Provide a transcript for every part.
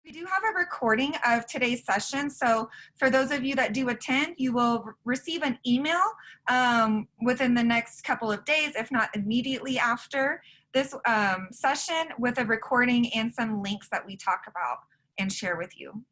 We do have a recording of today's session, so for those of you that do attend, you will receive an email within the next couple of days, if not immediately after this session, with a recording and some links that we talk about and share with you.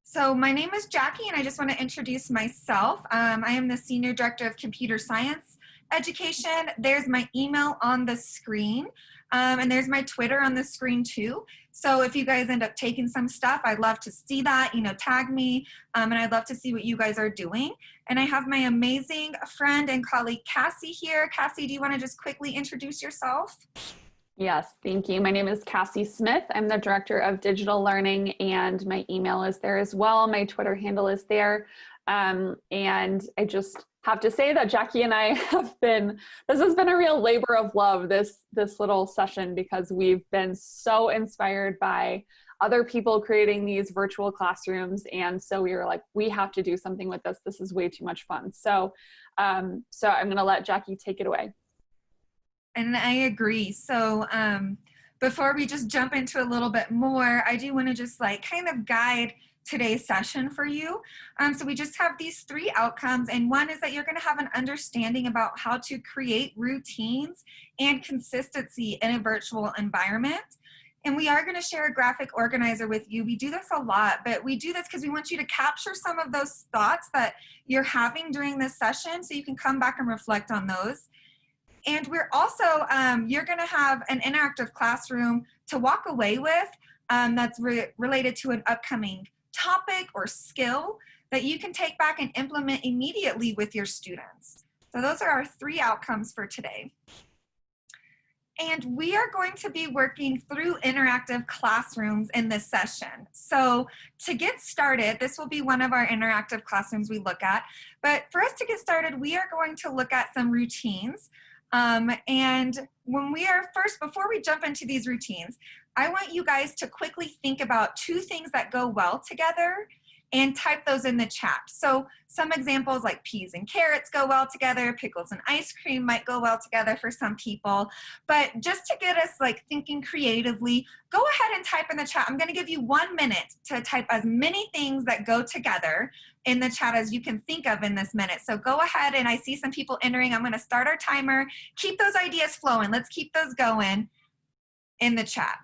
So my name is Jackie, and I just want to introduce myself. I am the Senior Director of Computer Science Education. There's my email on the screen, and there's my Twitter on the screen too. So if you guys end up taking some stuff, I'd love to see that, tag me, and I'd love to see what you guys are doing. And I have my amazing friend and colleague, Cassie, here. Cassie, do you want to just quickly introduce yourself? Yes, thank you. My name is Cassie Smith. I'm the Director of Digital Learning, and my email is there as well. My Twitter handle is there. And I just have to say that Jackie and I this has been a real labor of love, this little session, because we've been so inspired by other people creating these virtual classrooms. And so we were like, we have to do something with this. This is way too much fun. So, I'm going to let Jackie take it away. And I agree. So before we just jump into a little bit more, I do want to just kind of guide today's session for you. So we just have these three outcomes, and one is that you're going to have an understanding about how to create routines and consistency in a virtual environment. And we are going to share a graphic organizer with you. We do this a lot, but we do this because we want you to capture some of those thoughts that you're having during this session so you can come back and reflect on those. And we're also, you're going to have an interactive classroom to walk away with that's related to an upcoming topic or skill that you can take back and implement immediately with your students. So those are our three outcomes for today. And we are going to be working through interactive classrooms in this session. So to get started, this will be one of our interactive classrooms we look at. But for us to get started, we are going to look at some routines. And when we are before we jump into these routines, I want you guys to quickly think about two things that go well together and type those in the chat. So some examples like peas and carrots go well together, pickles and ice cream might go well together for some people. But just to get us thinking creatively, go ahead and type in the chat. I'm going to give you 1 minute to type as many things that go together in the chat as you can think of in this minute. So go ahead, and I see some people entering. I'm going to start our timer. Keep those ideas flowing. Let's keep those going in the chat.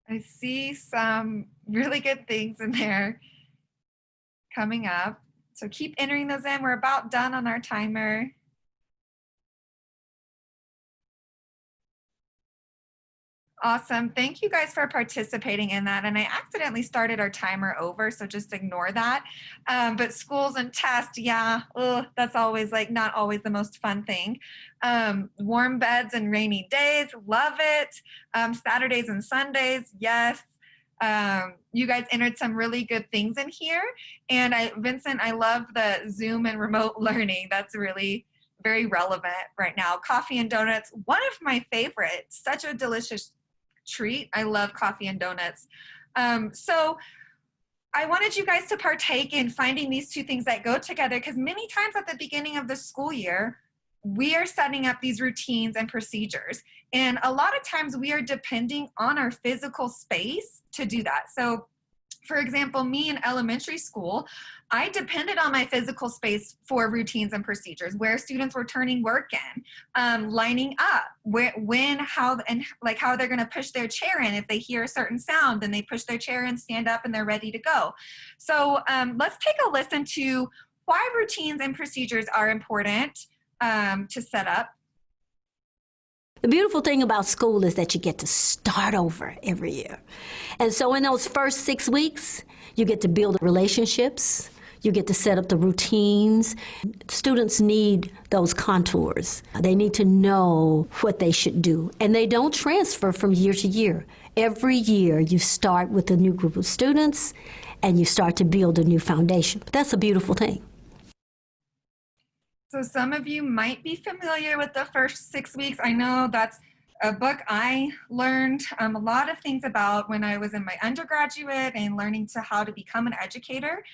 I see some really good things in there coming up. So keep entering those in. We're about done on our timer. Awesome. Thank you guys for participating in that. And I accidentally started our timer over, so just ignore that. But schools and tests, yeah, that's always not always the most fun thing. Warm beds and rainy days, love it. Saturdays and Sundays, yes. You guys entered some really good things in here. And Vincent, I love the Zoom and remote learning. That's really very relevant right now. Coffee and donuts, one of my favorites. Such a delicious treat. I love coffee and donuts. So I wanted you guys to partake in finding these two things that go together, because many times at the beginning of the school year, we are setting up these routines and procedures. And a lot of times we are depending on our physical space to do that. So for example, me in elementary school, I depended on my physical space for routines and procedures, where students were turning work in, lining up, how they're going to push their chair in. If they hear a certain sound, then they push their chair in, stand up, and they're ready to go. So let's take a listen to why routines and procedures are important to set up. The beautiful thing about school is that you get to start over every year. And so in those first 6 weeks, you get to build relationships, you get to set up the routines. Students need those contours. They need to know what they should do. And they don't transfer from year to year. Every year you start with a new group of students and you start to build a new foundation. That's a beautiful thing. So some of you might be familiar with the first 6 weeks. I know that's a book I learned a lot of things about when I was in my undergraduate and learning how to become an educator.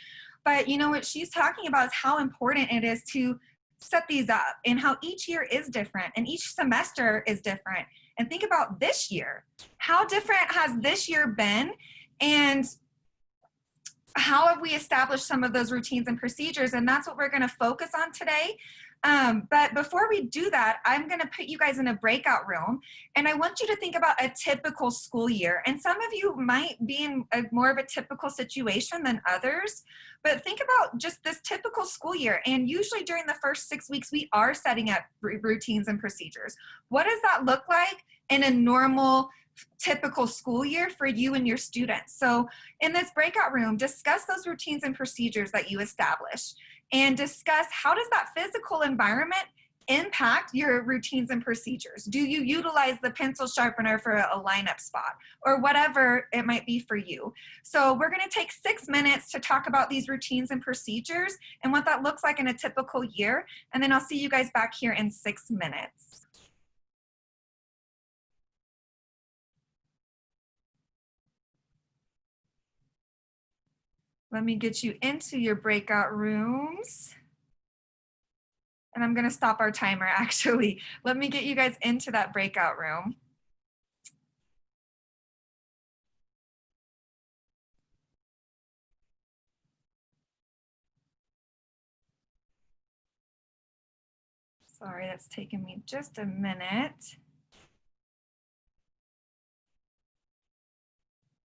But what she's talking about is how important it is to set these up and how each year is different and each semester is different. And think about this year. How different has this year been? And how have we established some of those routines and procedures? And that's what we're going to focus on today. But before we do that, I'm going to put you guys in a breakout room, and I want you to think about a typical school year. And some of you might be in more of a typical situation than others, but think about just this typical school year. And usually during the first 6 weeks, we are setting up routines and procedures. What does that look like in a normal, typical school year for you and your students? So in this breakout room, discuss those routines and procedures that you establish, and discuss how does that physical environment impact your routines and procedures. Do you utilize the pencil sharpener for a lineup spot or whatever it might be for you? So we're going to take 6 minutes to talk about these routines and procedures and what that looks like in a typical year. And then I'll see you guys back here in 6 minutes. Let me get you into your breakout rooms. And I'm going to stop our timer, actually. Let me get you guys into that breakout room. Sorry, that's taking me just a minute.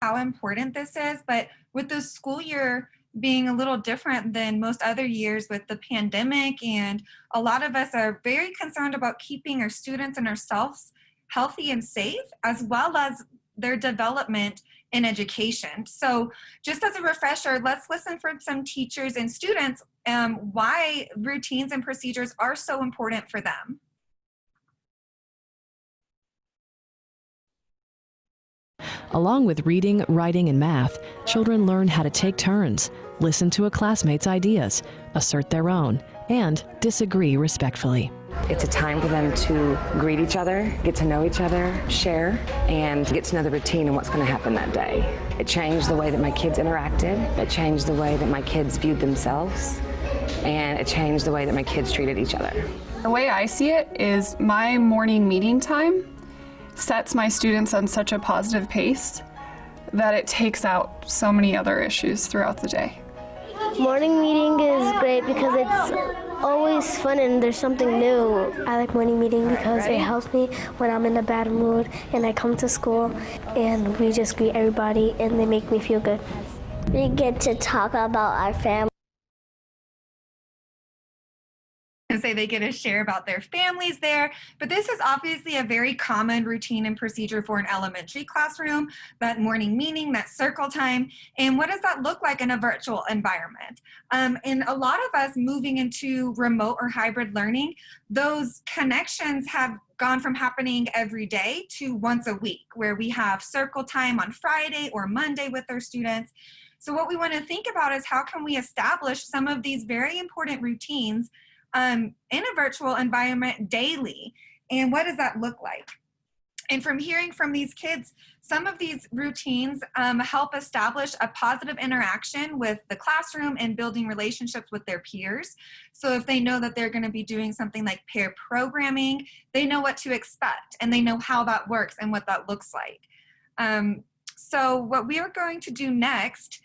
How important this is, but with the school year being a little different than most other years with the pandemic, and a lot of us are very concerned about keeping our students and ourselves healthy and safe, as well as their development in education. So just as a refresher, let's listen from some teachers and students why routines and procedures are so important for them. Along with reading, writing, and math, children learn how to take turns, listen to a classmate's ideas, assert their own, and disagree respectfully. It's a time for them to greet each other, get to know each other, share, and get to know the routine and what's going to happen that day. It changed the way that my kids interacted. It changed the way that my kids viewed themselves. And it changed the way that my kids treated each other. The way I see it is my morning meeting time sets my students on such a positive pace that it takes out so many other issues throughout the day. Morning meeting is great because it's always fun and there's something new. I like morning meeting because it helps me when I'm in a bad mood and I come to school and we just greet everybody and they make me feel good. We get to talk about our family. And say they get to share about their families there. But this is obviously a very common routine and procedure for an elementary classroom, that morning meeting, that circle time. And what does that look like in a virtual environment? And a lot of us moving into remote or hybrid learning, those connections have gone from happening every day to once a week, where we have circle time on Friday or Monday with our students. So what we want to think about is how can we establish some of these very important routines in a virtual environment daily, and what does that look like? And from hearing from these kids, some of these routines help establish a positive interaction with the classroom and building relationships with their peers. So if they know that they're going to be doing something like pair programming, they know what to expect and they know how that works and what that looks like. So what we are going to do next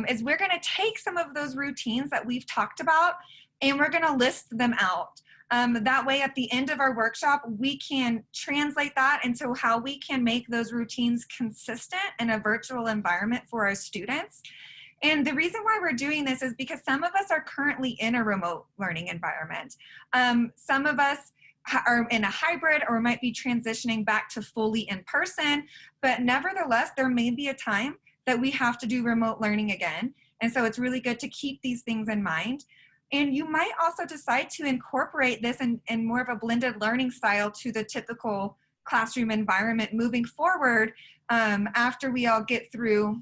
is we're going to take some of those routines that we've talked about and we're going to list them out. That way, at the end of our workshop, we can translate that into how we can make those routines consistent in a virtual environment for our students. And the reason why we're doing this is because some of us are currently in a remote learning environment. Some of us are in a hybrid or might be transitioning back to fully in person, but nevertheless, there may be a time that we have to do remote learning again. And so it's really good to keep these things in mind. And you might also decide to incorporate this in more of a blended learning style to the typical classroom environment moving forward after we all get through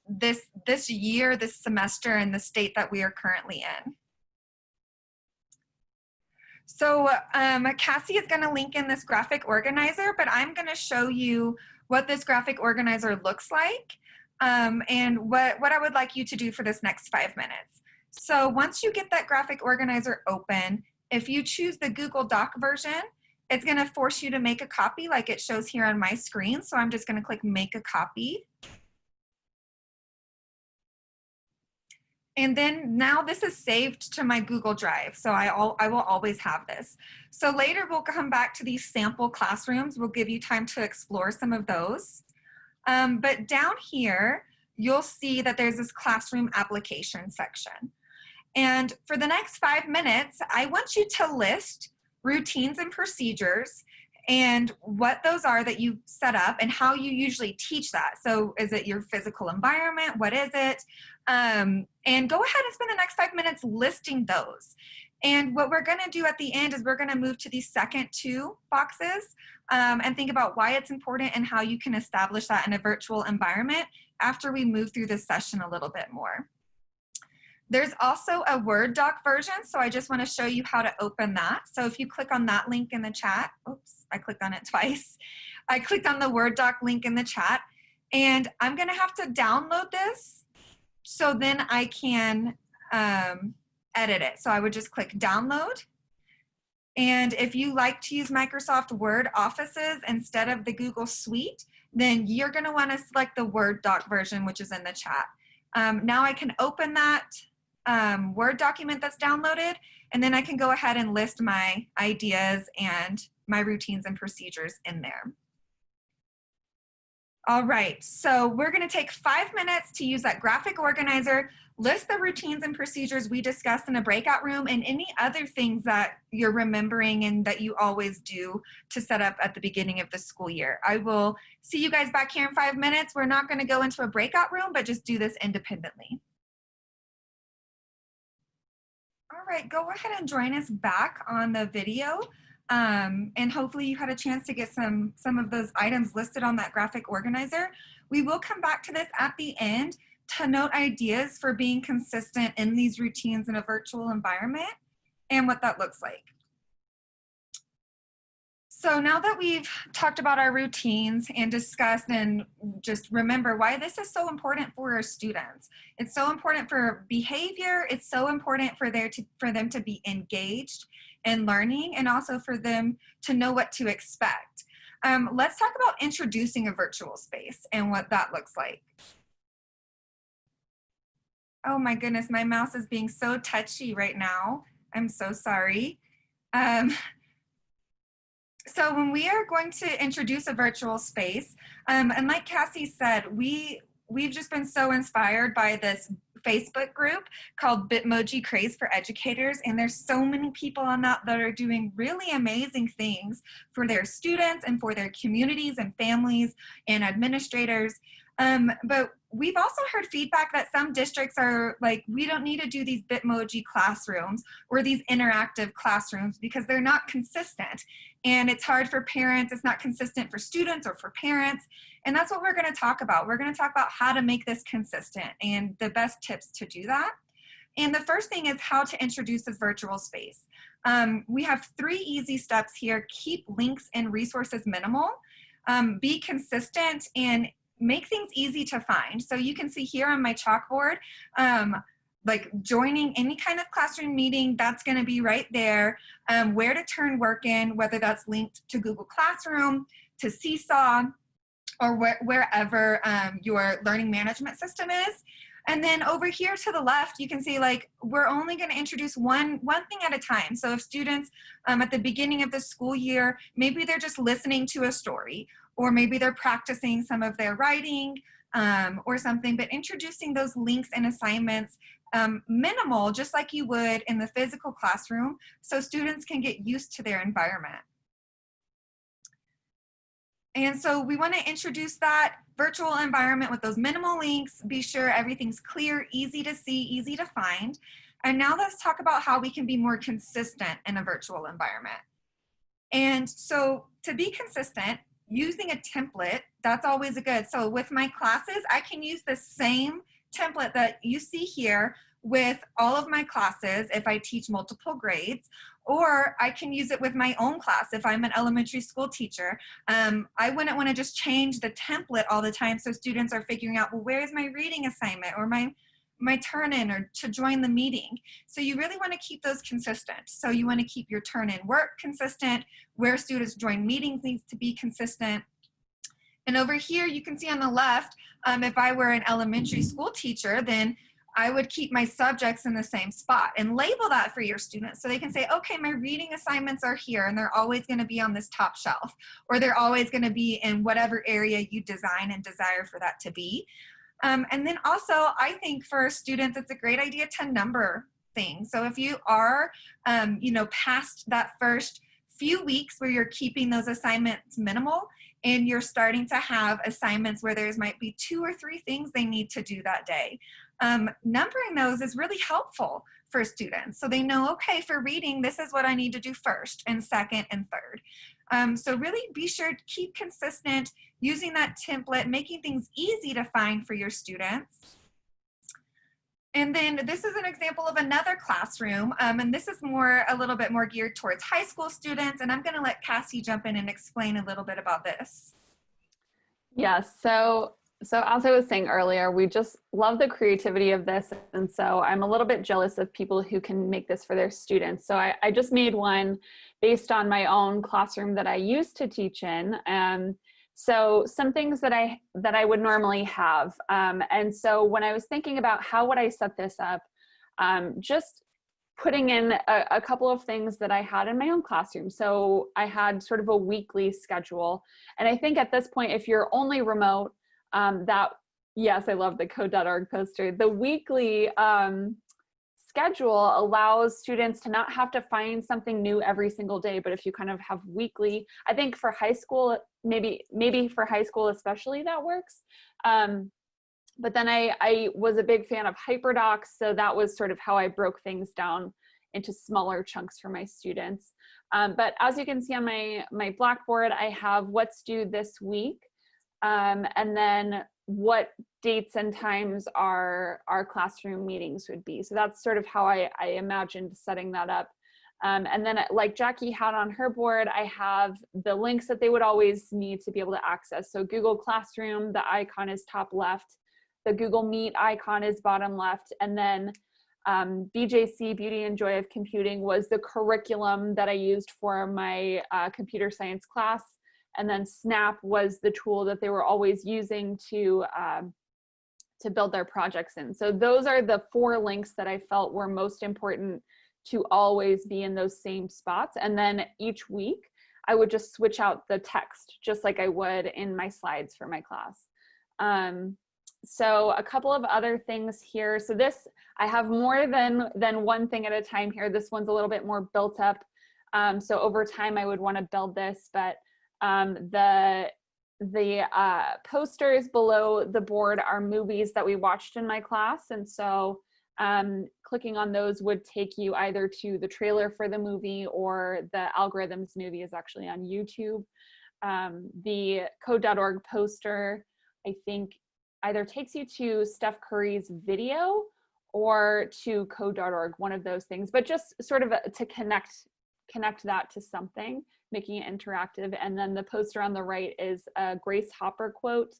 this year, this semester, and the state that we are currently in. So Cassie is going to link in this graphic organizer, but I'm going to show you what this graphic organizer looks like and what I would like you to do for this next 5 minutes. So once you get that graphic organizer open, if you choose the Google Doc version, it's going to force you to make a copy like it shows here on my screen. So I'm just going to click make a copy. And then now this is saved to my Google Drive. So I will always have this. So later we'll come back to these sample classrooms. We'll give you time to explore some of those. But down here, you'll see that there's this classroom application section. And for the next 5 minutes, I want you to list routines and procedures and what those are that you set up and how you usually teach that. So is it your physical environment? What is it? And go ahead and spend the next 5 minutes listing those. And what we're gonna do at the end is we're gonna move to these second 2 boxes and think about why it's important and how you can establish that in a virtual environment after we move through this session a little bit more. There's also a Word doc version, so I just want to show you how to open that. So if you click on that link in the chat, oops, I clicked on it twice. I clicked on the Word doc link in the chat, and I'm going to have to download this so then I can edit it. So I would just click download. And if you like to use Microsoft Word Offices instead of the Google Suite, then you're going to want to select the Word doc version, which is in the chat. Now I can open that Word document that's downloaded, and then I can go ahead and list my ideas and my routines and procedures in there. All right, so we're gonna take 5 minutes to use that graphic organizer, list the routines and procedures we discussed in a breakout room and any other things that you're remembering and that you always do to set up at the beginning of the school year. I will see you guys back here in 5 minutes. We're not gonna go into a breakout room, but just do this independently. All right, go ahead and join us back on the video. And hopefully you had a chance to get some of those items listed on that graphic organizer. We will come back to this at the end to note ideas for being consistent in these routines in a virtual environment and what that looks like. So now that we've talked about our routines and discussed and just remember why this is so important for our students. It's so important for behavior. It's so important for them to be engaged in learning and also for them to know what to expect. Let's talk about introducing a virtual space and what that looks like. Oh my goodness, my mouse is being so touchy right now. I'm so sorry. So when we are going to introduce a virtual space, and like Cassie said, we've just been so inspired by this Facebook group called Bitmoji Craze for Educators, and there's so many people on that are doing really amazing things for their students and for their communities and families and administrators. But we've also heard feedback that some districts are like, we don't need to do these Bitmoji classrooms or these interactive classrooms because they're not consistent. And it's hard for parents, it's not consistent for students or for parents. And that's what we're gonna talk about. We're gonna talk about how to make this consistent and the best tips to do that. And the first thing is how to introduce this virtual space. We have 3 easy steps here. Keep links and resources minimal, be consistent, and make things easy to find. So you can see here on my chalkboard, like joining any kind of classroom meeting, that's gonna be right there. Where to turn work in, whether that's linked to Google Classroom, to Seesaw, or wherever your learning management system is. And then over here to the left, you can see like, we're only gonna introduce one thing at a time. So if students at the beginning of the school year, maybe they're just listening to a story, or maybe they're practicing some of their writing or something, but introducing those links and assignments minimal, just like you would in the physical classroom, so students can get used to their environment. And so we want to introduce that virtual environment with those minimal links, be sure everything's clear, easy to see, easy to find. And now let's talk about how we can be more consistent in a virtual environment. And so to be consistent, using a template, that's always a good. So with my classes, I can use the same template that you see here with all of my classes if I teach multiple grades, or I can use it with my own class if I'm an elementary school teacher. I wouldn't want to just change the template all the time so students are figuring out, well, where's my reading assignment or my my turn-in or to join the meeting. So you really want to keep those consistent. So you want to keep your turn-in work consistent, where students join meetings needs to be consistent. And over here, you can see on the left, if I were an elementary school teacher, then I would keep my subjects in the same spot and label that for your students so they can say, okay, my reading assignments are here and they're always going to be on this top shelf, or they're always going to be in whatever area you design and desire for that to be. And then also, I think for students, it's a great idea to number things. So if you are, past that first few weeks where you're keeping those assignments minimal, and you're starting to have assignments where there's might be 2 or 3 things they need to do that day. Numbering those is really helpful for students. So they know, okay, for reading, this is what I need to do first and second and third. So really be sure to keep consistent using that template, making things easy to find for your students. And then this is an example of another classroom, and this is a little bit more geared towards high school students, and I'm going to let Cassie jump in and explain a little bit about this. Yes, so as I was saying earlier, we just love the creativity of this, and so I'm a little bit jealous of people who can make this for their students. So I just made one based on my own classroom that I used to teach in. So some things that I would normally have. And so when I was thinking about how would I set this up, just putting in a couple of things that I had in my own classroom. So I had sort of a weekly schedule. And I think at this point, if you're only remote, yes, I love the code.org poster. The weekly schedule allows students to not have to find something new every single day, but if you kind of have weekly, I think for high school, maybe for high school especially, that works. But then I was a big fan of HyperDocs, so that was sort of how I broke things down into smaller chunks for my students. But as you can see on my Blackboard, I have what's due this week, and then what dates and times our classroom meetings would be. So that's sort of how I imagined setting that up. And then like Jackie had on her board, I have the links that they would always need to be able to access. So Google Classroom, the icon is top left. The Google Meet icon is bottom left. And then BJC, Beauty and Joy of Computing, was the curriculum that I used for my computer science class. And then Snap was the tool that they were always using to build their projects in. So those are the 4 links that I felt were most important to always be in those same spots. And then each week, I would just switch out the text, just like I would in my slides for my class. So a couple of other things here. So this, I have more than one thing at a time here. This one's a little bit more built up. So over time, I would want to build this, but the posters below the board are movies that we watched in my class. And so clicking on those would take you either to the trailer for the movie, or the Algorithms movie is actually on YouTube. The code.org poster, I think, either takes you to Steph Curry's video or to code.org, one of those things, but just sort of to connect that to something, making it interactive. And then the poster on the right is a Grace Hopper quote.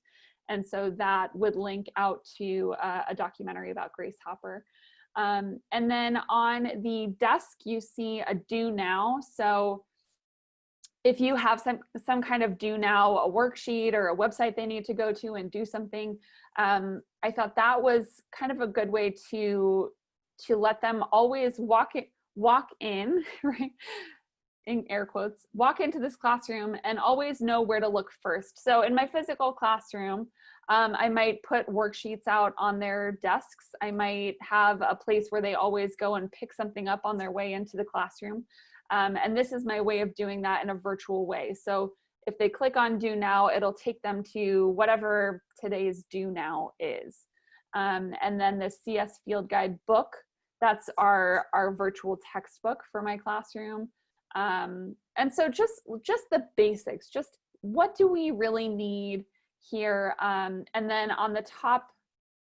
And so that would link out to a documentary about Grace Hopper. And then on the desk, you see a do now. So if you have some kind of do now, a worksheet or a website they need to go to and do something, I thought that was kind of a good way to let them always walk in, right? In air quotes, walk into this classroom and always know where to look first. So in my physical classroom, I might put worksheets out on their desks. I might have a place where they always go and pick something up on their way into the classroom. And this is my way of doing that in a virtual way. So if they click on do now, it'll take them to whatever today's do now is. And then the CS Field Guide book, that's our virtual textbook for my classroom. And so just the basics, just what do we really need here? And then on the top,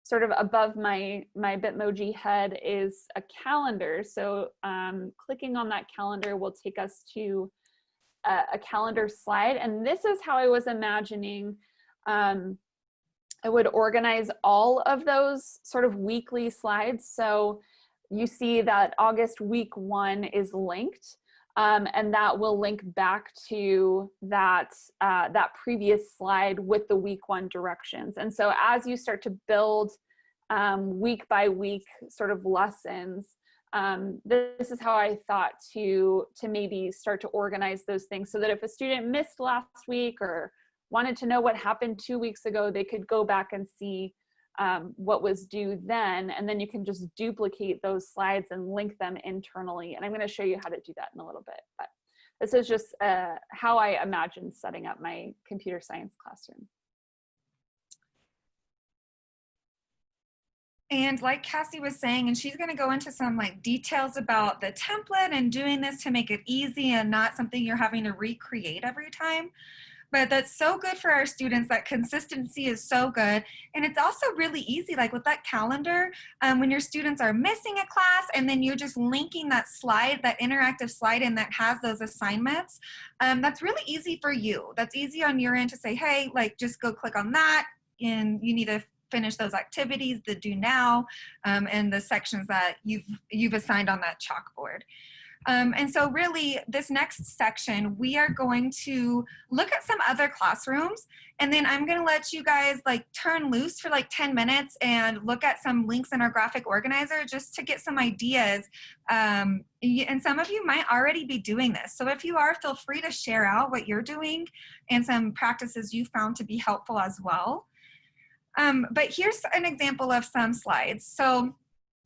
sort of above my Bitmoji head, is a calendar. So clicking on that calendar will take us to a calendar slide. And this is how I was imagining a I would organize all of those sort of weekly slides. So you see that August week 1 is linked, and that will link back to that, that previous slide with the week 1 directions. And so as you start to build week by week sort of lessons, this is how I thought to maybe start to organize those things, so that if a student missed last week or wanted to know what happened 2 weeks ago, they could go back and see what was due then, and then you can just duplicate those slides and link them internally. And I'm going to show you how to do that in a little bit. But this is just how I imagine setting up my computer science classroom. And like Cassie was saying, and she's going to go into some like details about the template and doing this to make it easy and not something you're having to recreate every time. But that's so good for our students. That consistency is so good. And it's also really easy, like with that calendar, when your students are missing a class and then you're just linking that slide, that interactive slide in that has those assignments, that's really easy for you. That's easy on your end to say, hey, like just go click on that and you need to finish those activities, the do now, and the sections that you've assigned on that chalkboard. And so really this next section, we are going to look at some other classrooms, and then I'm going to let you guys like turn loose for like 10 minutes and look at some links in our graphic organizer just to get some ideas. And some of you might already be doing this. So if you are, feel free to share out what you're doing and some practices you found to be helpful as well. But here's an example of some slides.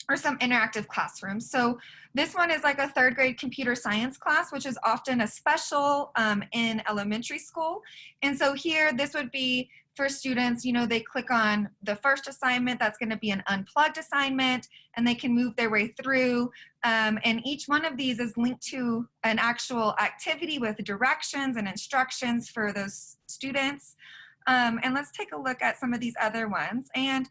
Or some interactive classrooms. So this one is like a 3rd grade computer science class, which is often a special in elementary school. And so here, this would be for students, you know, they click on the first assignment, that's gonna be an unplugged assignment, and they can move their way through. And each one of these is linked to an actual activity with directions and instructions for those students. And let's take a look at some of these other ones. And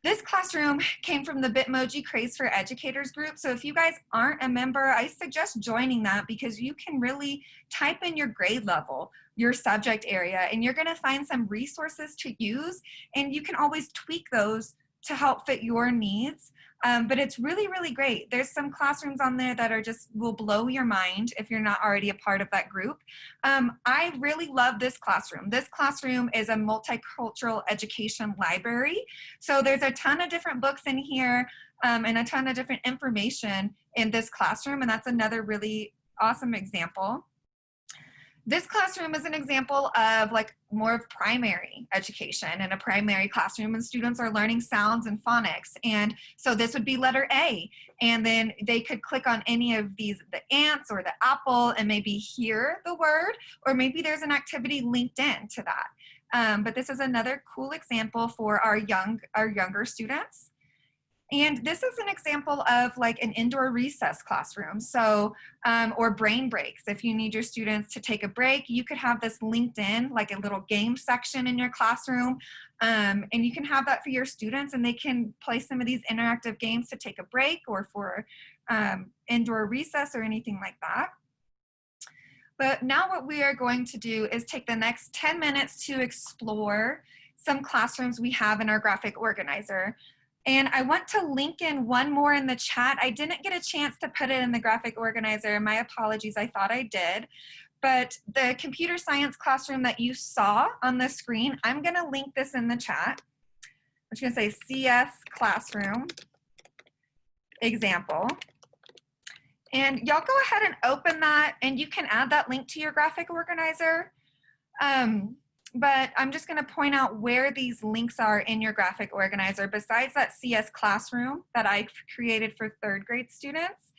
this classroom came from the Bitmoji Craze for Educators group. So if you guys aren't a member, I suggest joining that, because you can really type in your grade level, your subject area, and you're gonna find some resources to use, and you can always tweak those to help fit your needs. But it's really, really great. There's some classrooms on there that are just will blow your mind if you're not already a part of that group. I really love this classroom. This classroom is a multicultural education library. So there's a ton of different books in here and a ton of different information in this classroom. And that's another really awesome example. This classroom is an example of like more of primary education in a primary classroom, and students are learning sounds and phonics. And so this would be letter A, and then they could click on any of these, the ants or the apple, and maybe hear the word, or maybe there's an activity linked in to that. But this is another cool example for our younger students. And this is an example of like an indoor recess classroom. So, or brain breaks. If you need your students to take a break, you could have this linked in, like a little game section in your classroom. And you can have that for your students, and they can play some of these interactive games to take a break, or for indoor recess or anything like that. But now what we are going to do is take the next 10 minutes to explore some classrooms we have in our graphic organizer. And I want to link in one more in the chat. I didn't get a chance to put it in the graphic organizer. My apologies, I thought I did. But the computer science classroom that you saw on the screen, I'm gonna link this in the chat. I'm just gonna say CS classroom example. And y'all go ahead and open that, and you can add that link to your graphic organizer. But I'm just gonna point out where these links are in your graphic organizer besides that CS classroom that I created for 3rd grade students.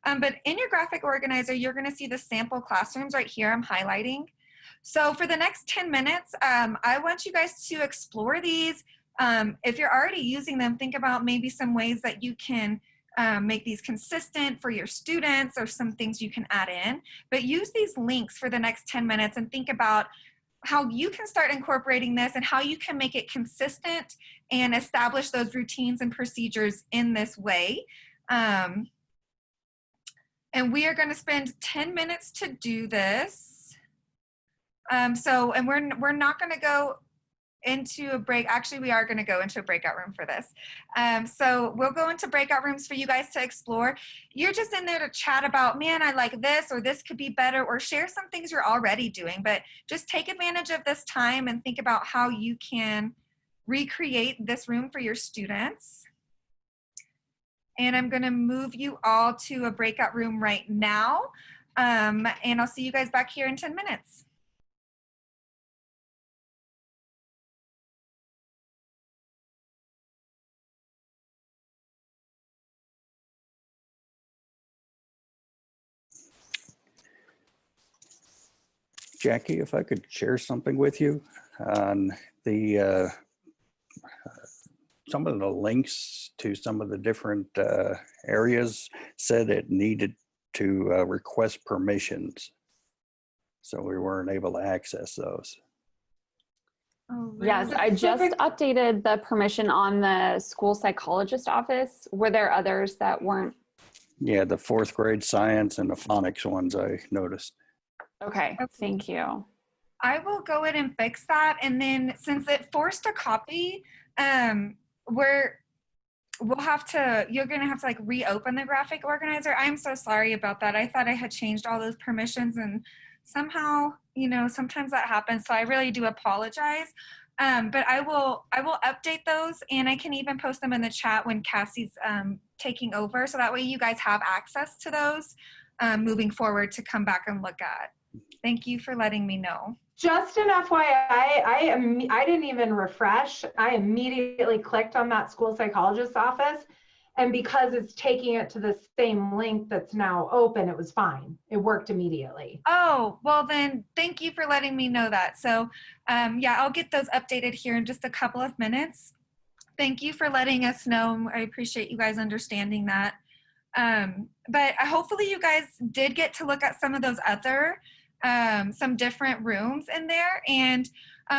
But in your graphic organizer, you're gonna see the sample classrooms right here I'm highlighting. So for the next 10 minutes, I want you guys to explore these. If you're already using them, think about maybe some ways that you can make these consistent for your students, or some things you can add in. But use these links for the next 10 minutes and think about how you can start incorporating this and how you can make it consistent and establish those routines and procedures in this way. And we are going to spend 10 minutes to do this. And we're not going to go into a break. Actually, we are going to go into a breakout room for this. So we'll go into breakout rooms for you guys to explore. You're just in there to chat about, man, I like this, or this could be better, or share some things you're already doing. But just take advantage of this time and think about how you can recreate this room for your students. And I'm going to move you all to a breakout room right now. And I'll see you guys back here in 10 minutes. Jackie, if I could share something with you on the some of the links to some of the different areas said it needed to request permissions, so we weren't able to access those. Oh, really? Yes, I just updated the permission on the school psychologist office. Were there others that weren't? Yeah, the 4th grade science and the phonics ones I noticed. Okay, thank you. I will go ahead and fix that. And then since it forced a copy, you're gonna have to like reopen the graphic organizer. I'm so sorry about that. I thought I had changed all those permissions, and somehow, you know, sometimes that happens. So I really do apologize. But I will update those, and I can even post them in the chat when Cassie's taking over. So that way you guys have access to those moving forward to come back and look at. Thank you for letting me know. Just an FYI, I didn't even refresh. I immediately clicked on that school psychologist's office, and because it's taking it to the same link that's now open, it was fine. It worked immediately. Oh, well then, thank you for letting me know that. So yeah, I'll get those updated here in just a couple of minutes. Thank you for letting us know. I appreciate you guys understanding that. But hopefully you guys did get to look at some of those other some different rooms in there. And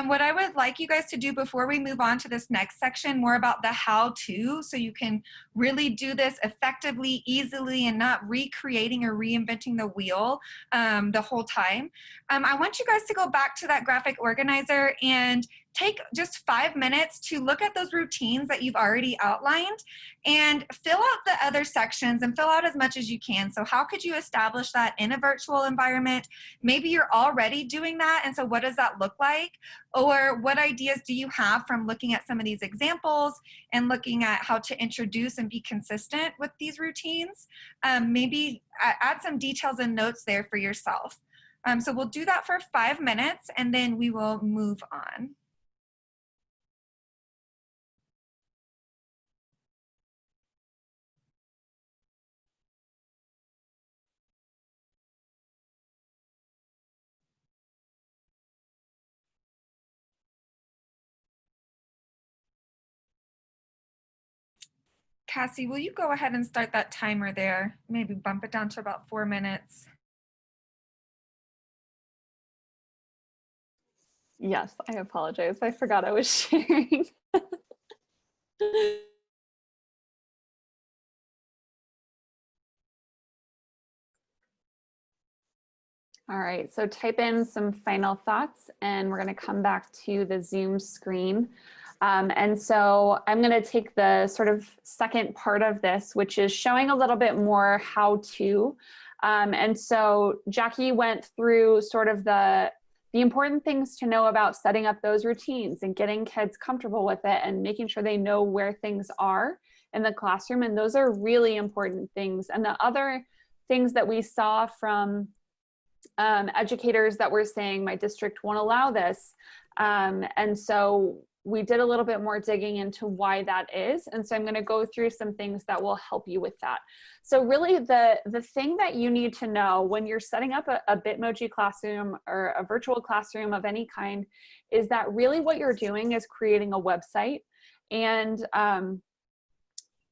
what I would like you guys to do before we move on to this next section, more about the how-to, so you can really do this effectively, easily, and not recreating or reinventing the wheel the whole time. I want you guys to go back to that graphic organizer and take just 5 minutes to look at those routines that you've already outlined and fill out the other sections and fill out as much as you can. So how could you establish that in a virtual environment? Maybe you're already doing that, and so what does that look like? Or what ideas do you have from looking at some of these examples and looking at how to introduce and be consistent with these routines? Maybe add some details and notes there for yourself. So we'll do that for 5 minutes, and then we will move on. Cassie, will you go ahead and start that timer there? Maybe bump it down to about 4 minutes. Yes, I apologize. I forgot I was sharing. All right, so type in some final thoughts, and we're going to come back to the Zoom screen. And so I'm going to take the sort of second part of this, which is showing a little bit more how to. And so Jackie went through sort of the important things to know about setting up those routines and getting kids comfortable with it and making sure they know where things are in the classroom. And those are really important things. And the other things that we saw from educators that were saying, my district won't allow this. And so we did a little bit more digging into why that is. And so I'm going to go through some things that will help you with that. So really the thing that you need to know when you're setting up a Bitmoji classroom or a virtual classroom of any kind is that really what you're doing is creating a website. And a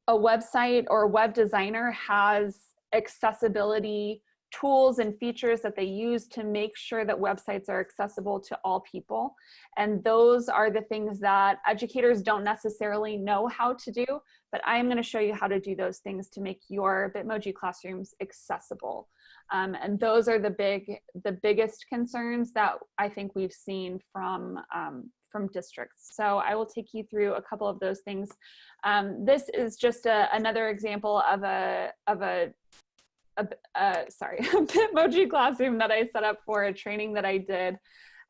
website or a web designer has accessibility tools and features that they use to make sure that websites are accessible to all people. And those are the things that educators don't necessarily know how to do, but I am going to show you how to do those things to make your Bitmoji classrooms accessible. And those are the biggest concerns that I think we've seen from from districts. So I will take you through a couple of those things. This is just another example of a Bitmoji classroom that I set up for a training that I did.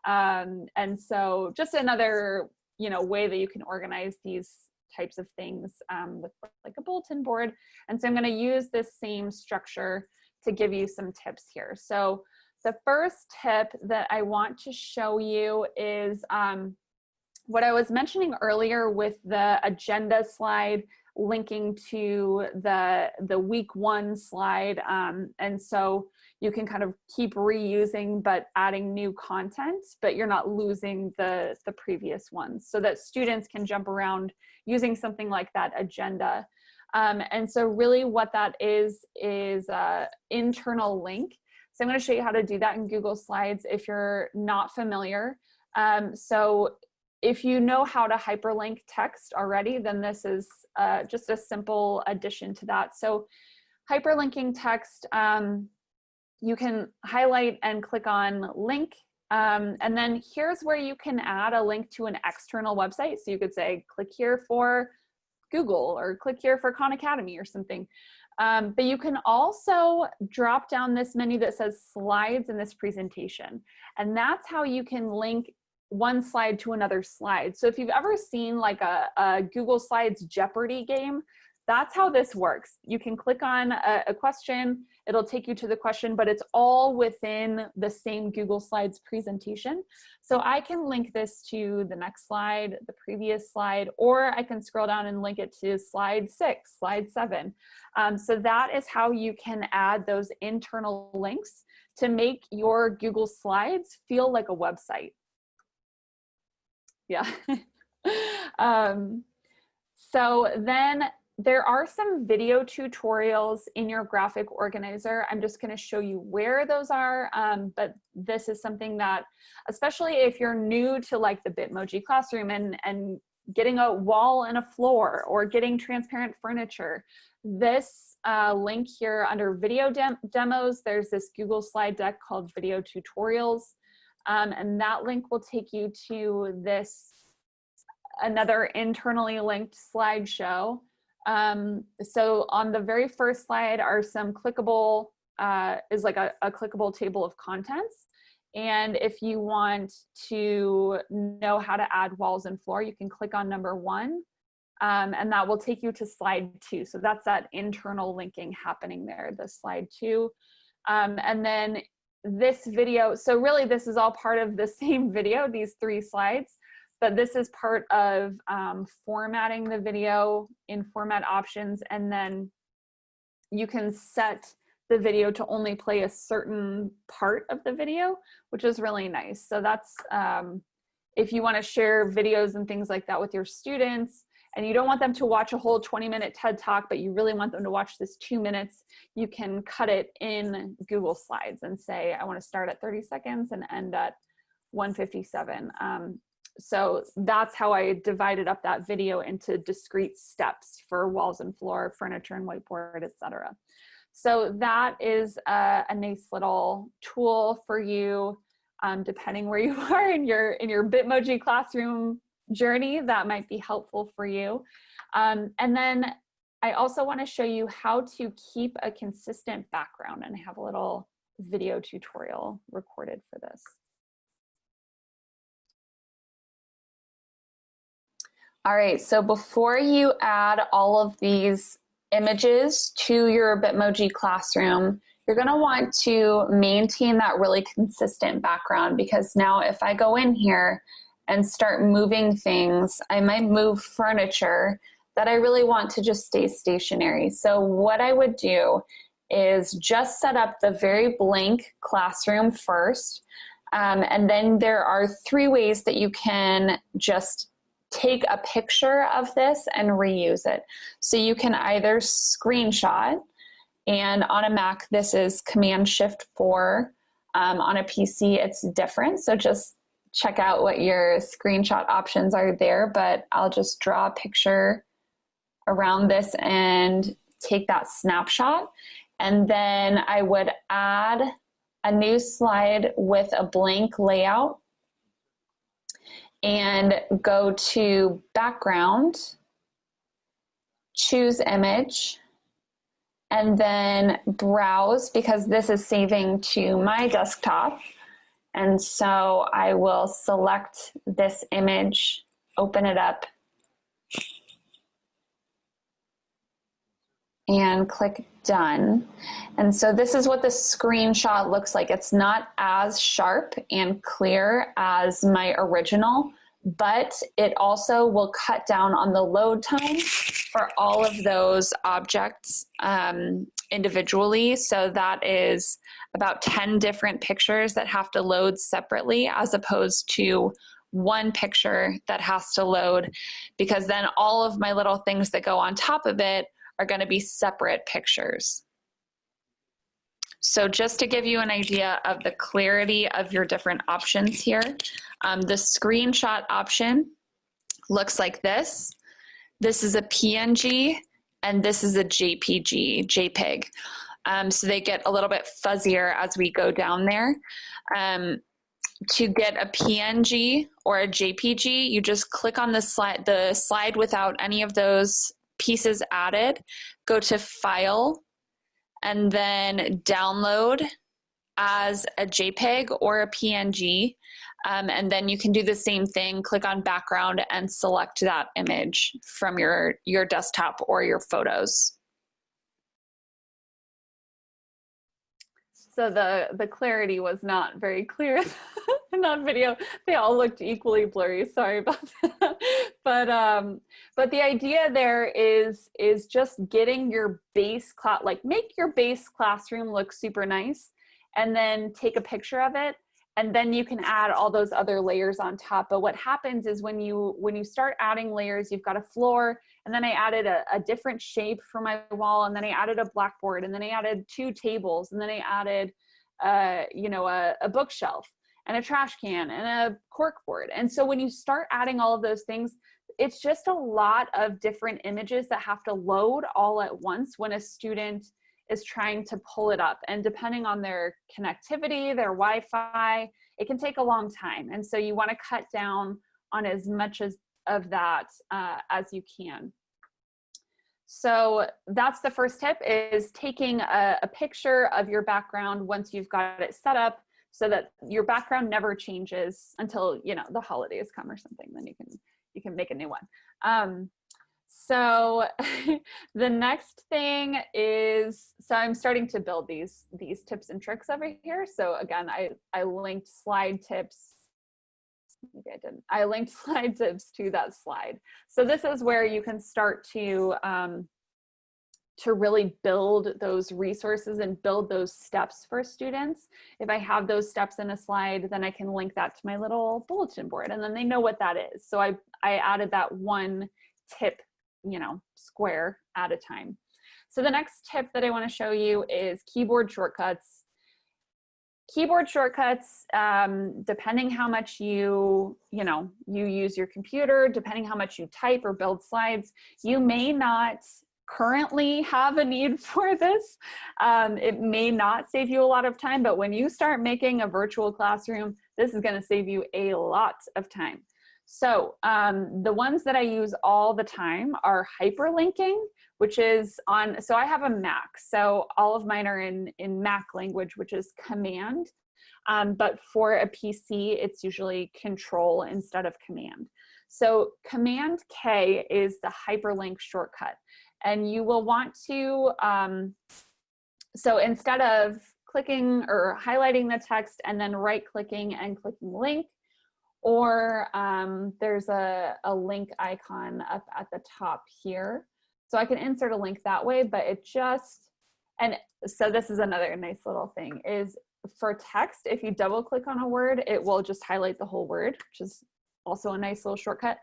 And so just another, way that you can organize these types of things with like a bulletin board. And so I'm going to use this same structure to give you some tips here. So the first tip that I want to show you is what I was mentioning earlier with the agenda slide linking to the week 1 slide. And so you can kind of keep reusing but adding new content, but you're not losing the previous ones, so that students can jump around using something like that agenda. And so really what that is internal link. So I'm going to show you how to do that in Google Slides if you're not familiar. So if you know how to hyperlink text already, then this is just a simple addition to that. So hyperlinking text, you can highlight and click on link. And then here's where you can add a link to an external website. So you could say, click here for Google, or click here for Khan Academy or something. But you can also drop down this menu that says slides in this presentation. And that's how you can link one slide to another slide. So if you've ever seen like a Google Slides Jeopardy game, that's how this works. You can click on a question, it'll take you to the question, but it's all within the same Google Slides presentation. So I can link this to the next slide, the previous slide, or I can scroll down and link it to slide 6, slide 7. So that is how you can add those internal links to make your Google Slides feel like a website. Yeah. So then there are some video tutorials in your graphic organizer. I'm just going to show you where those are, but this is something that, especially if you're new to like the Bitmoji classroom and getting a wall and a floor or getting transparent furniture, this link here under video demos, there's this Google slide deck called video tutorials. And that link will take you to this, another internally linked slideshow. So on the very first slide are some clickable, is like a clickable table of contents. And if you want to know how to add walls and floor, you can click on number 1, and that will take you to slide 2. So that's that internal linking happening there, the slide 2. And then this video, so really this is all part of the same video, these 3 slides, but this is part of formatting the video in format options, and then you can set the video to only play a certain part of the video, which is really nice. So that's, if you want to share videos and things like that with your students, and you don't want them to watch a whole 20-minute TED Talk, but you really want them to watch this 2 minutes, you can cut it in Google Slides and say, I want to start at 30 seconds and end at 1:57. So that's how I divided up that video into discrete steps for walls and floor, furniture and whiteboard, etc. So that is a nice little tool for you, depending where you are in your Bitmoji classroom journey. That might be helpful for you. And then I also want to show you how to keep a consistent background, and I have a little video tutorial recorded for this. All right, so before you add all of these images to your Bitmoji classroom, you're going to want to maintain that really consistent background, because now if I go in here and start moving things, I might move furniture that I really want to just stay stationary. So what I would do is just set up the very blank classroom first, and then there are 3 ways that you can just take a picture of this and reuse it. So you can either screenshot, and on a Mac this is Command-Shift-4. On a PC it's different, so just check out what your screenshot options are there, but I'll just draw a picture around this and take that snapshot. And then I would add a new slide with a blank layout. and go to background, choose image, and then browse, because this is saving to my desktop. And so I will select this image, open it up, and click done. And so this is what the screenshot looks like. It's not as sharp and clear as my original, but it also will cut down on the load time for all of those objects individually. So that is about 10 different pictures that have to load separately, as opposed to one picture that has to load, because then all of my little things that go on top of it are going to be separate pictures. So just to give you an idea of the clarity of your different options here, the screenshot option looks like this. This is a PNG and this is a JPEG. So they get a little bit fuzzier as we go down there. To get a PNG or a JPG, you just click on the slide without any of those pieces added, go to File, and then Download as a JPEG or a PNG. And then you can do the same thing, click on Background and select that image from your desktop or your photos. So the clarity was not very clear in that video. They all looked equally blurry. Sorry about that. But the idea there is just getting your base class, like make your base classroom look super nice, and then take a picture of it, and then you can add all those other layers on top. But what happens is when you start adding layers, you've got a floor, and then I added a different shape for my wall, and then I added a blackboard, and then I added 2 tables, and then I added a bookshelf and a trash can and a cork board. And so when you start adding all of those things, it's just a lot of different images that have to load all at once when a student is trying to pull it up. And depending on their connectivity, their Wi-Fi, it can take a long time. And so you want to cut down on as much of that as you can. So that's the first tip, is taking a picture of your background once you've got it set up, so that your background never changes until, the holidays come or something. Then you can make a new one. So the next thing is, so I'm starting to build these tips and tricks over here. So again, I linked slide tips. Maybe I didn't. I linked slide tips to that slide. So this is where you can start to really build those resources and build those steps for students. If I have those steps in a slide, then I can link that to my little bulletin board, and then they know what that is. So I added that one tip, square at a time. So the next tip that I want to show you is keyboard shortcuts. Keyboard shortcuts, depending how much you use your computer, depending how much you type or build slides, you may not currently have a need for this. It may not save you a lot of time, but when you start making a virtual classroom, this is going to save you a lot of time. So the ones that I use all the time are hyperlinking, which is on, so I have a Mac, so all of mine are in Mac language, which is command. But for a PC, it's usually control instead of command. So Command K is the hyperlink shortcut. And you will want to, so instead of clicking or highlighting the text and then right-clicking and clicking link, or there's a link icon up at the top here. So I can insert a link that way, but it just, and so this is another nice little thing, is for text, if you double click on a word, it will just highlight the whole word, which is also a nice little shortcut.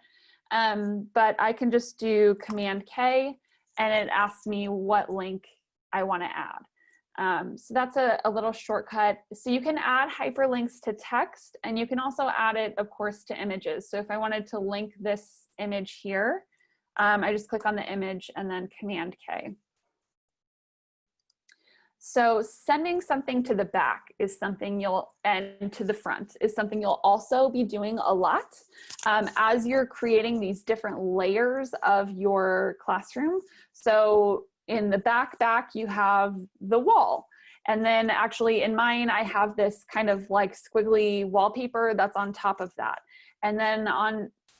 But I can just do Command K, and it asks me what link I want to add. So that's a little shortcut. So you can add hyperlinks to text, and you can also add it, of course, to images. So if I wanted to link this image here, I just click on the image and then Command K. So sending something to the back is something and to the front is something you'll also be doing a lot as you're creating these different layers of your classroom. So in the back, you have the wall. And then actually in mine, I have this kind of like squiggly wallpaper that's on top of that. And then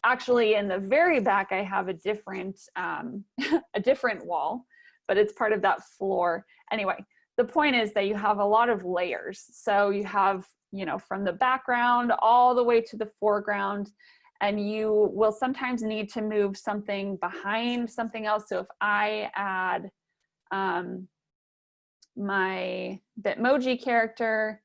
actually in the very back, I have a different wall, but it's part of that floor. Anyway, the point is that you have a lot of layers. So you have, from the background all the way to the foreground, and you will sometimes need to move something behind something else. So if I add my Bitmoji character,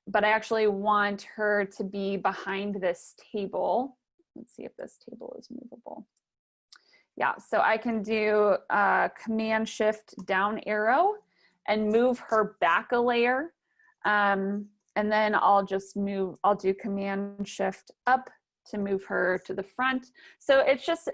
but I actually want her to be behind this table. Let's see if this table is movable. Yeah, so I can do Command Shift down arrow and move her back a layer. And then I'll do Command Shift up to move her to the front. So it's just,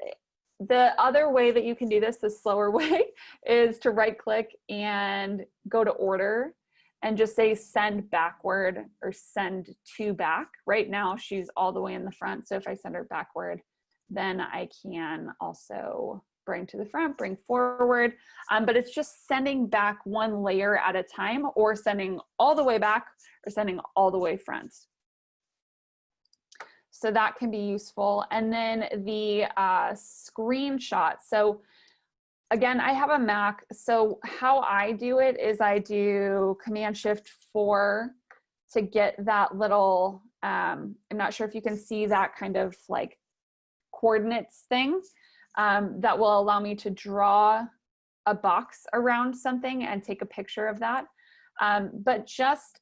the other way that you can do this, the slower way, is to right click and go to order and just say send backward or send to back. Right now she's all the way in the front. So if I send her backward, then I can also bring to the front, bring forward. But it's just sending back one layer at a time, or sending all the way back or sending all the way front. So that can be useful. And then the screenshot. So again, I have a Mac. So how I do it is I do Command Shift 4 to get that little, I'm not sure if you can see that kind of like coordinates thing that will allow me to draw a box around something and take a picture of that. But just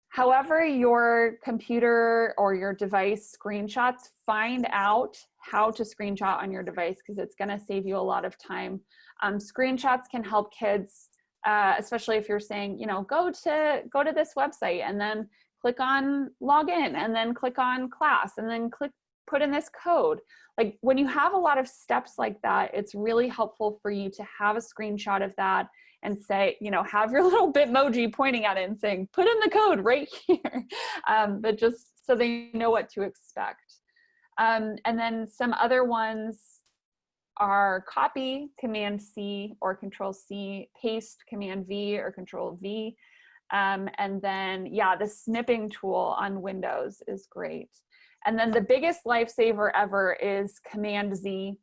however your computer or your device screenshots, find out how to screenshot on your device, because it's going to save you a lot of time. Screenshots can help kids, especially if you're saying, go to this website and then click on login and then click on class and then put in this code. Like when you have a lot of steps like that, it's really helpful for you to have a screenshot of that and say, have your little Bitmoji pointing at it and saying, put in the code right here. But just so they know what to expect. And then some other ones are copy, Command C or Control C, paste, Command V or Control V. And then, the snipping tool on Windows is great. And then the biggest lifesaver ever is Command Z.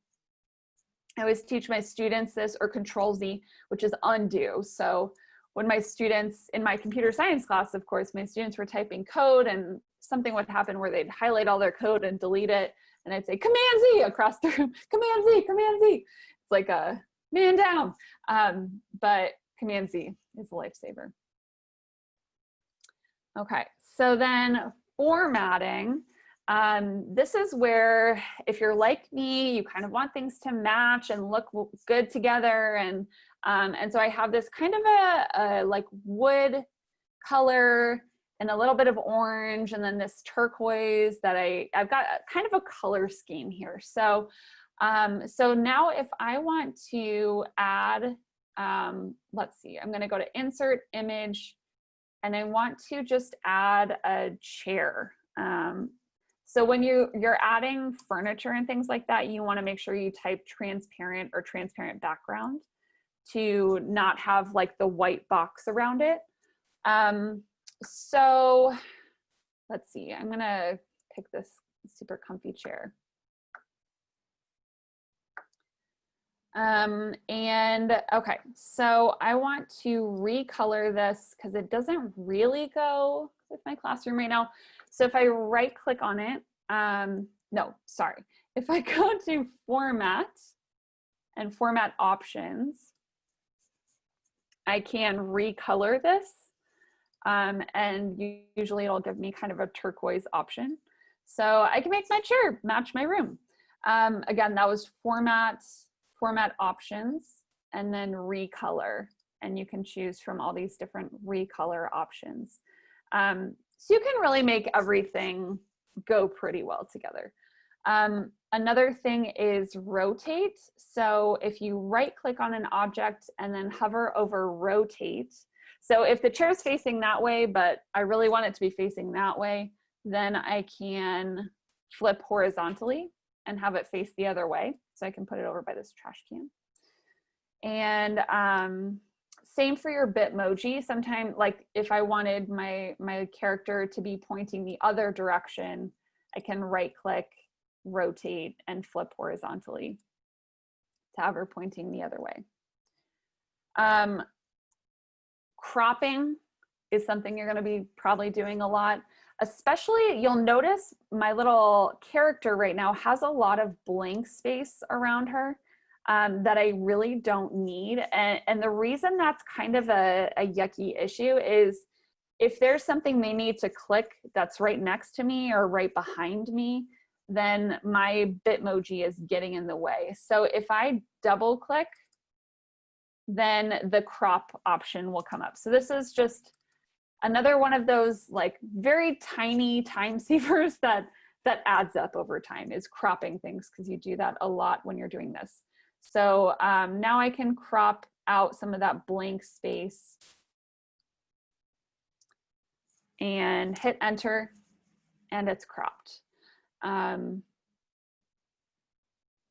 I always teach my students this, or Control Z, which is undo. So when my students, in my computer science class, of course, my students were typing code and something would happen where they'd highlight all their code and delete it. And I'd say, Command Z across the room, Command Z, Command Z. It's like a man down. But Command Z is a lifesaver. Okay, so then formatting. This is where, if you're like me, you kind of want things to match and look good together. And so I have this kind of a like wood color and a little bit of orange, and then this turquoise that I've got kind of a color scheme here. So, so now if I want to add, let's see, I'm going to go to Insert Image, and I want to just add a chair. So when you're adding furniture and things like that, you want to make sure you type transparent or transparent background to not have like the white box around it. So let's see, I'm going to pick this super comfy chair. And okay, so I want to recolor this because it doesn't really go with my classroom right now. So if I right click on it, no, sorry. If I go to Format and Format Options, I can recolor this. And usually it'll give me kind of a turquoise option. So I can make my chair match my room. Again, that was Format Options, and then Recolor. And you can choose from all these different recolor options. So you can really make everything go pretty well together. Another thing is rotate. So if you right click on an object and then hover over rotate, So if the chair is facing that way, but I really want it to be facing that way, then I can flip horizontally and have it face the other way. So I can put it over by this trash can. And same for your Bitmoji. Sometimes, like if I wanted my character to be pointing the other direction, I can right click, rotate, and flip horizontally to have her pointing the other way. Cropping is something you're going to be probably doing a lot. Especially, you'll notice my little character right now has a lot of blank space around her that I really don't need. And the reason that's kind of a yucky issue is if there's something they need to click that's right next to me or right behind me, then my Bitmoji is getting in the way. So if I double click, then the crop option will come up. So this is just another one of those like very tiny time savers that adds up over time, is cropping things, because you do that a lot when you're doing this. So now I can crop out some of that blank space and hit enter, and it's cropped. And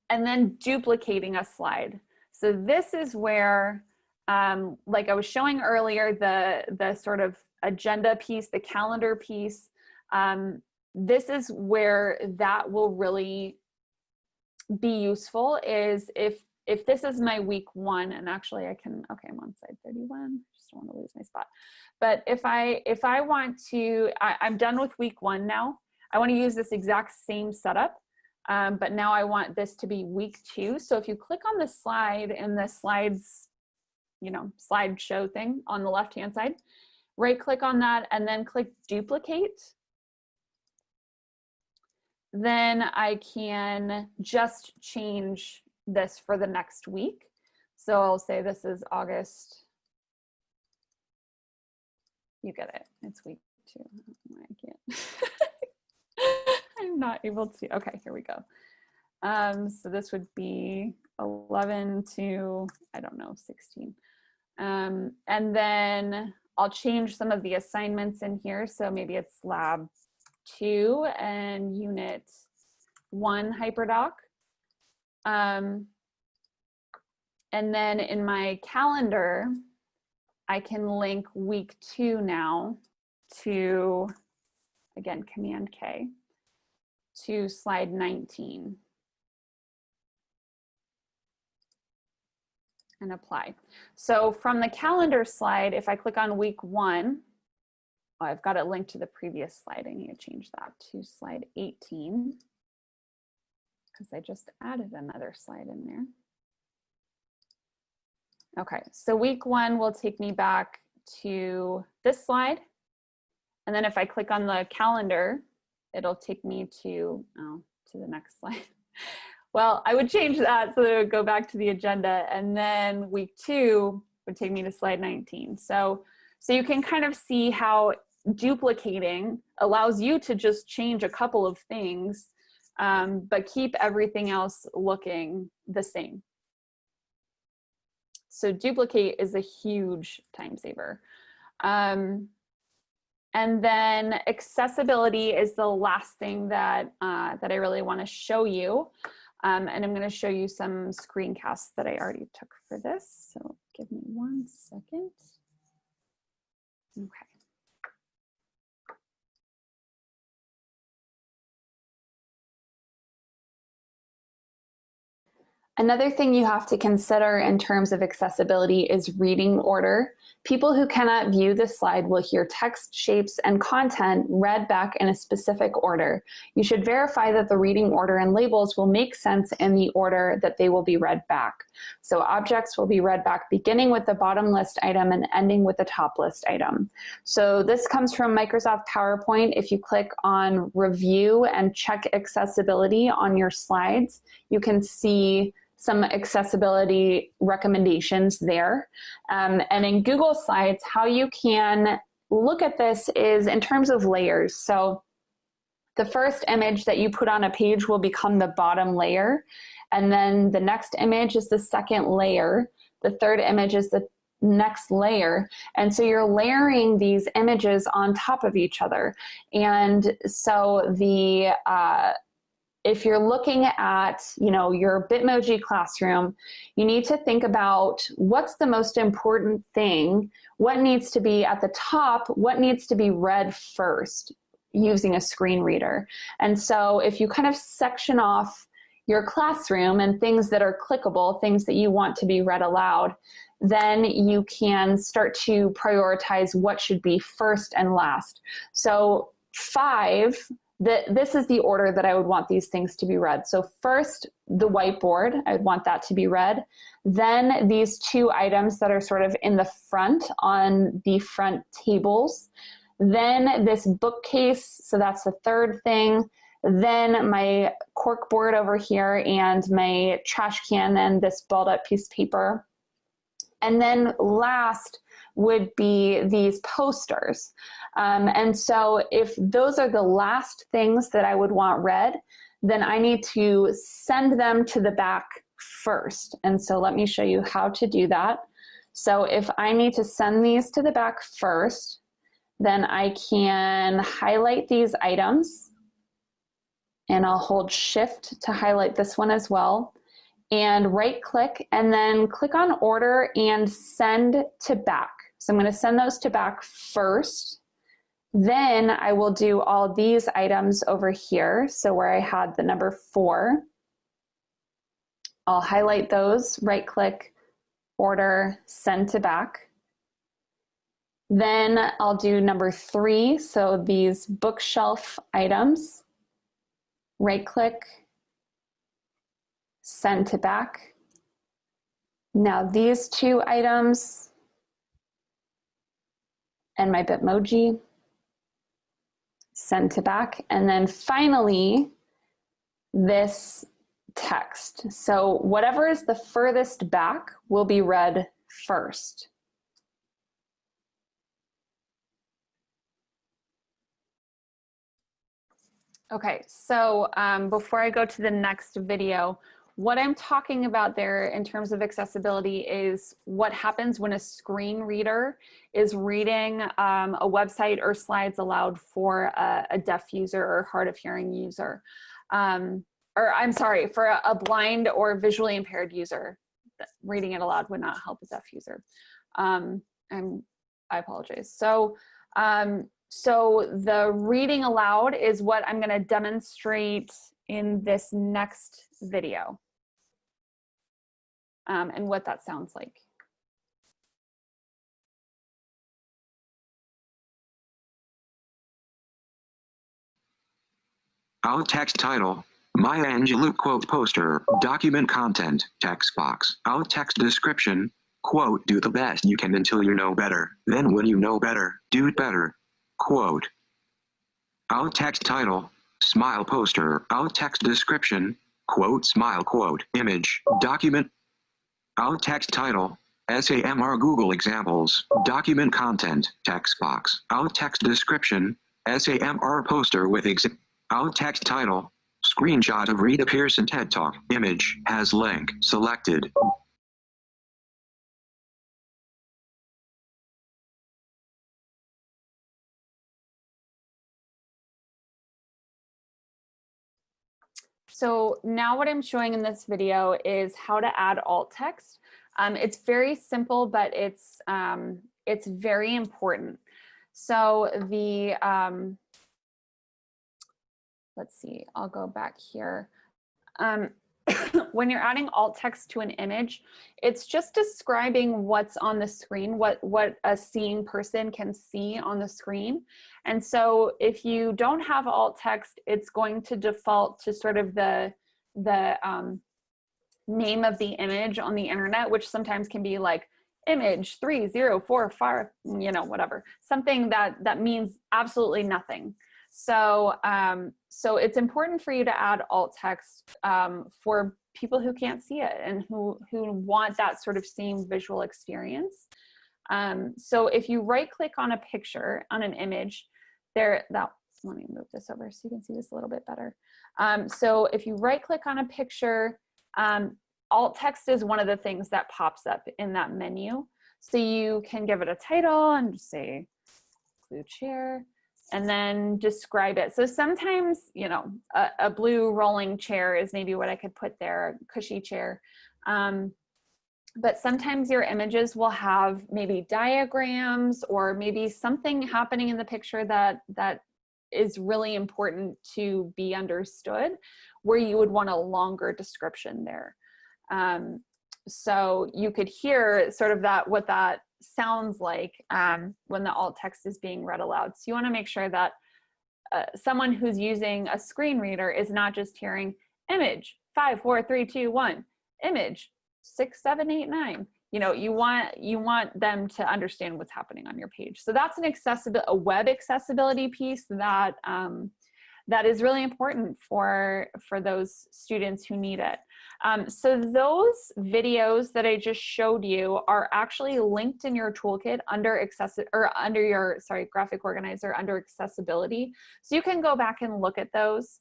then duplicating a slide. So this is where, like I was showing earlier, the sort of agenda piece, the calendar piece, this is where that will really be useful, is if this is my week 1, and actually I can, okay, I'm on slide 31, just don't want to lose my spot. But if I want to, I'm done with week 1 now. I want to use this exact same setup, but now I want this to be week 2. So if you click on the slide in the slides, slideshow thing on the left-hand side, right click on that and then click duplicate. Then I can just change this for the next week. So I'll say this is August. You get it, it's week 2. I can't. I'm not able to, okay, here we go. So this would be 11 to, I don't know, 16. And then I'll change some of the assignments in here. So maybe it's lab 2 and unit 1 hyperdoc. And then in my calendar, I can link week 2 now to, again, Command K, to slide 19. And apply. So from the calendar slide, if I click on week 1, oh, I've got it linked to the previous slide. I need to change that to slide 18 because I just added another slide in there. Okay, so week 1 will take me back to this slide. And then if I click on the calendar, it'll take me to the next slide. Well, I would change that so that it would go back to the agenda, and then week 2 would take me to slide 19. So you can kind of see how duplicating allows you to just change a couple of things, but keep everything else looking the same. So duplicate is a huge time saver. And then accessibility is the last thing that I really want to show you. And I'm going to show you some screencasts that I already took for this. So give me 1 second. Okay. Another thing you have to consider in terms of accessibility is reading order. People who cannot view the slide will hear text, shapes, and content read back in a specific order. You should verify that the reading order and labels will make sense in the order that they will be read back. So objects will be read back beginning with the bottom list item and ending with the top list item. So this comes from Microsoft PowerPoint. If you click on Review and check accessibility on your slides, you can see some accessibility recommendations there. And in Google Slides, how you can look at this is in terms of layers. So the first image that you put on a page will become the bottom layer. And then the next image is the second layer. The third image is the next layer. And so you're layering these images on top of each other. And so if you're looking at, your Bitmoji classroom, you need to think about what's the most important thing, what needs to be at the top, what needs to be read first using a screen reader. And so if you kind of section off your classroom and things that are clickable, things that you want to be read aloud, then you can start to prioritize what should be first and last. So 5, this is the order that I would want these things to be read. So first, the whiteboard, I would want that to be read. Then these 2 items that are sort of in the front on the front tables. Then this bookcase, so that's the 3rd thing. Then my cork board over here and my trash can and this balled up piece of paper. And then last would be these posters. And so if those are the last things that I would want read, then I need to send them to the back first. And so let me show you how to do that. So if I need to send these to the back first, then I can highlight these items, and I'll hold Shift to highlight this one as well, and right click and then click on order and send to back. So I'm going to send those to back first. Then I will do all these items over here. So where I had the number 4, I'll highlight those, right click, order, send to back. Then I'll do number 3. So these bookshelf items, right click, send to back. Now these 2 items and my Bitmoji, send to back. And then finally, this text. So whatever is the furthest back will be read first. Okay, so before I go to the next video, what I'm talking about there in terms of accessibility is what happens when a screen reader is reading a website or slides aloud for a deaf user or hard of hearing user. Or I'm sorry, for a blind or visually impaired user. Reading it aloud would not help a deaf user. I apologize. So the reading aloud is what I'm going to demonstrate in this next video, and what that sounds like. Alt text title, Maya Angelou quote poster, document content, text box, alt text description, quote, do the best you can until you know better, then when you know better, do it better, quote. Alt text title, smile poster, alt text description, quote, smile quote, image, document. Alt text title, SAMR Google examples, document content, text box, alt text description, SAMR poster with alt text title, screenshot of Rita Pearson TED Talk, image, has link, selected. So now what I'm showing in this video is how to add alt text. It's very simple, but it's very important. So let's see, I'll go back here. When you're adding alt text to an image, it's just describing what's on the screen, what a seeing person can see on the screen. And so if you don't have alt text, it's going to default to sort of the name of the image on the internet, which sometimes can be like image 3045, whatever, something that means absolutely nothing. So so it's important for you to add alt text for people who can't see it and who want that sort of same visual experience. So if you right click on a picture, on an image, let me move this over so you can see this a little bit better. So if you right click on a picture, alt text is one of the things that pops up in that menu. So you can give it a title and just say blue chair, and then describe it. So sometimes, you know, a blue rolling chair is maybe what I could put there, a cushy chair. But sometimes your images will have maybe diagrams or maybe something happening in the picture that is really important to be understood, where you would want a longer description there. So you could hear sort of what that sounds like when the alt text is being read aloud. So you want to make sure that someone who's using a screen reader is not just hearing image 5, 4, 3, 2, 1, image 6, 7, 8, 9. You know, you want them to understand what's happening on your page. So that's a web accessibility piece that that is really important for those students who need it. So those videos that I just showed you are actually linked in your toolkit under your graphic organizer under accessibility. So you can go back and look at those.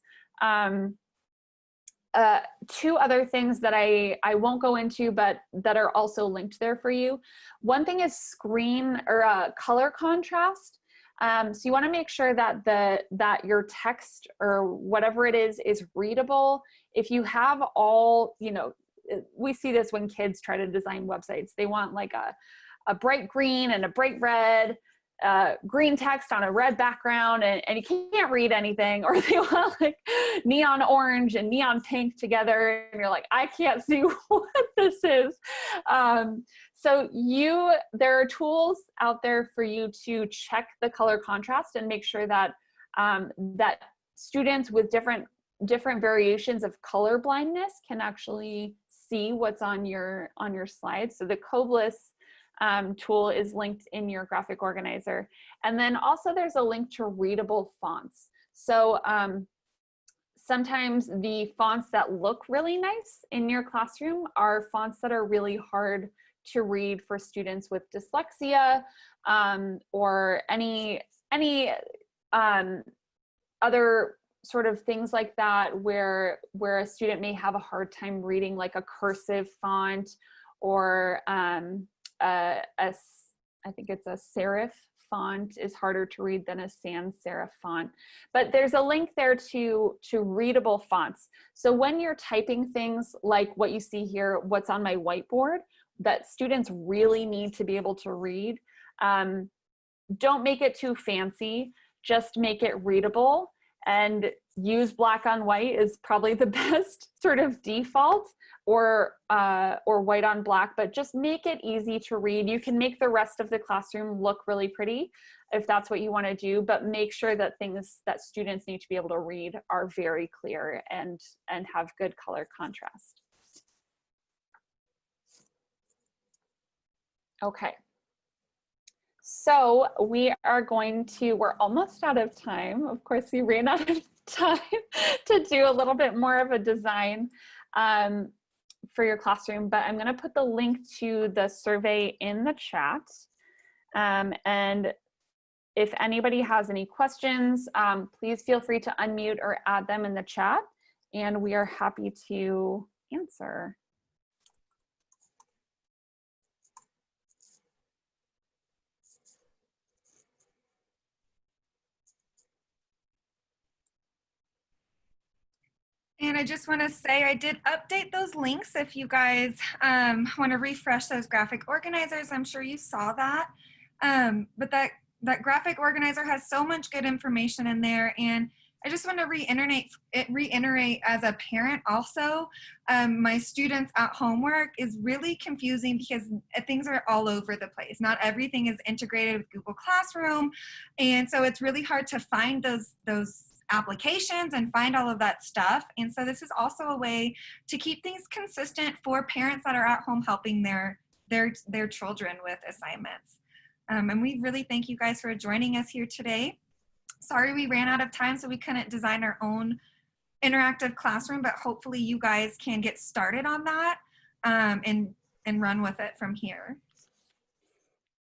Two other things that I won't go into, but that are also linked there for you. One thing is color contrast. So you want to make sure that your text or whatever it is readable. If you have all, you know, we see this when kids try to design websites. They want like a bright green and a bright red, green text on a red background, and you can't read anything, or they want like neon orange and neon pink together, and you're like, I can't see what this is. So there are tools out there for you to check the color contrast and make sure that that students with different variations of color blindness can actually see what's on your slides. So the Coblis tool is linked in your graphic organizer. And then also there's a link to readable fonts. So sometimes the fonts that look really nice in your classroom are fonts that are really hard to read for students with dyslexia, or any other sort of things like that, where a student may have a hard time reading, like a cursive font, or I think it's a serif font is harder to read than a sans serif font. But there's a link there to readable fonts. So when you're typing things like what you see here, what's on my whiteboard, that students really need to be able to read, don't make it too fancy, just make it readable, and use black on white is probably the best sort of default, or white on black, but just make it easy to read. You can make the rest of the classroom look really pretty if that's what you want to do, but make sure that things that students need to be able to read are very clear and have good color contrast. Okay. So we're almost out of time. Of course, we ran out of time to do a little bit more of a design for your classroom, but I'm going to put the link to the survey in the chat. And if anybody has any questions, please feel free to unmute or add them in the chat, and we are happy to answer. And I just want to say I did update those links if you guys want to refresh those graphic organizers. I'm sure you saw that. But that graphic organizer has so much good information in there. And I just want to reiterate as a parent also, my students at homework is really confusing because things are all over the place. Not everything is integrated with Google Classroom. And so it's really hard to find those applications and find all of that stuff. And so this is also a way to keep things consistent for parents that are at home helping their children with assignments. And we really thank you guys for joining us here today. Sorry we ran out of time, so we couldn't design our own interactive classroom, but hopefully you guys can get started on that and run with it from here.